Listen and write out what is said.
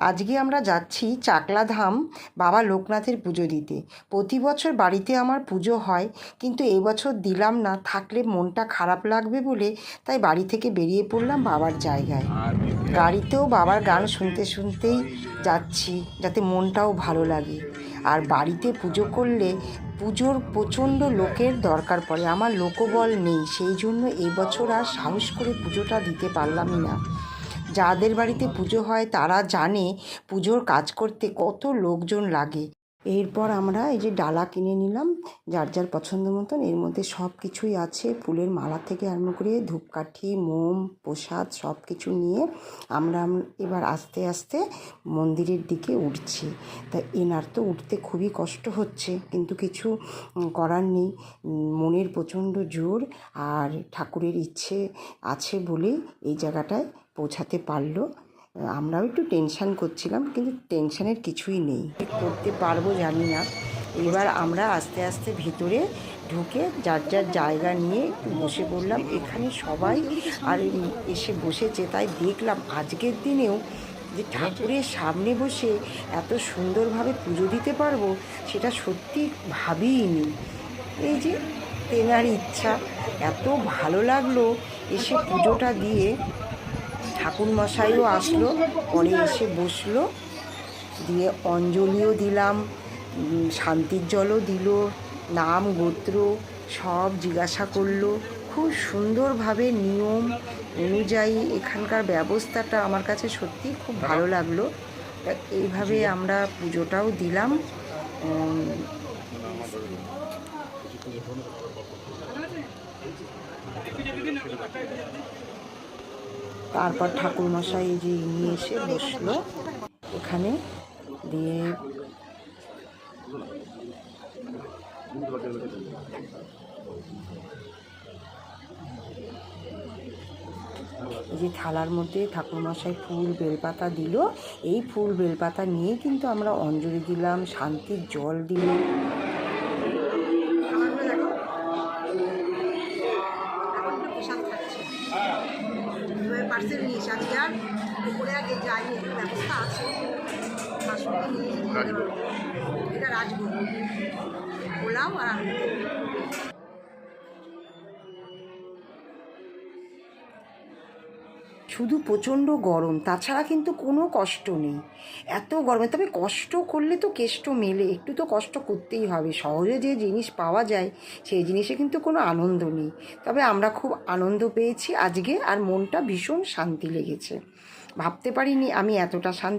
আজকে আমরা যাচ্ছি চাকলাধাম বাবা লোকনাথের পুজো দিতে। প্রতি বছর বাড়িতে আমার পুজো হয়, কিন্তু এবছর দিলাম না, থাকলে মনটা খারাপ লাগবে বলে তাই বাড়ি থেকে বেরিয়ে পড়লাম বাবার জায়গায়। গাড়িতেও বাবার গান শুনতে শুনতেই যাচ্ছি, যাতে মনটাও ভালো লাগে। আর বাড়িতে পুজো করলে পুজোর প্রচণ্ড লোকের দরকার পড়ে, আমার লোকবল নেই, সেই জন্য এবছর আর সাহস করে পুজোটা দিতে পারলামই না। যাদের বাড়িতে পুজো হয় তারা জানে পুজোর কাজ করতে কত লোকজন লাগে। এরপর আমরা এই যে ডালা কিনে নিলাম, যার যার পছন্দ মতন। এর মধ্যে সব কিছুই আছে, ফুলের মালা থেকে আরম্ভ করে ধূপকাঠি, মোম, প্রসাদ সব কিছু নিয়ে আমরা এবার আস্তে আস্তে মন্দিরের দিকে উঠছি। তা এনার তো উঠতে খুবই কষ্ট হচ্ছে, কিন্তু কিছু করার নেই, মনের প্রচণ্ড জোর আর ঠাকুরের ইচ্ছে আছে বলেই এই জায়গাটায় পৌঁছাতে পারলো। আমরাও একটু টেনশান করছিলাম, কিন্তু টেনশানের কিছুই নেই, করতে পারবো জানি না। এবার আমরা আস্তে আস্তে ভেতরে ঢুকে যার যার জায়গা নিয়ে একটু বসে পড়লাম। এখানে সবাই আর এসে বসেছে, তাই দেখলাম আজকের দিনেও যে ঠাকুরের সামনে বসে এত সুন্দরভাবে পুজো দিতে পারবো সেটা সত্যি ভাবিইনি। এই যে তেনার ইচ্ছা, এত ভালো লাগলো এসে পুজোটা দিয়ে। ঠাকুরমশাইও আসলো, পরে এসে বসলো, দিয়ে অঞ্জলিও দিলাম, শান্তির জলও দিল, নাম গোত্র সব জিজ্ঞাসা করলো। খুব সুন্দরভাবে নিয়ম অনুযায়ী এখানকার ব্যবস্থাটা আমার কাছে সত্যি খুব ভালো লাগলো। তা এইভাবে আমরা পুজোটাও দিলাম। তারপর ঠাকুরমশাই যে নিয়ে এসে বসলো এখানে, দিয়ে এই যে থালার মধ্যে ঠাকুরমশাই ফুল বেলপাতা দিল। এই ফুল বেলপাতা নিয়ে কিন্তু আমরা অঞ্জলি দিলাম, শান্তির জল দিল। পার্সেল নিয়ে এসে আজকে আর উপরে আগে যাইনি, একটা ব্যবস্থা আছে, এটা রাজভোগ পোলাও আর আলু। শুধু প্রচণ্ড গরম, তাছাড়া কিন্তু কোনো কষ্ট নেই। এত গরমে, তবে কষ্ট করলে তো কেষ্ট মেলে, একটু তো কষ্ট করতেই হবে। সহজে যে জিনিস পাওয়া যায় সেই জিনিসে কিন্তু কোনো আনন্দ নেই। তবে আমরা খুব আনন্দ পেয়েছি আজকে, আর মনটা ভীষণ শান্তি লেগেছে। ভাবতে পারিনি আমি এতটা শান্তি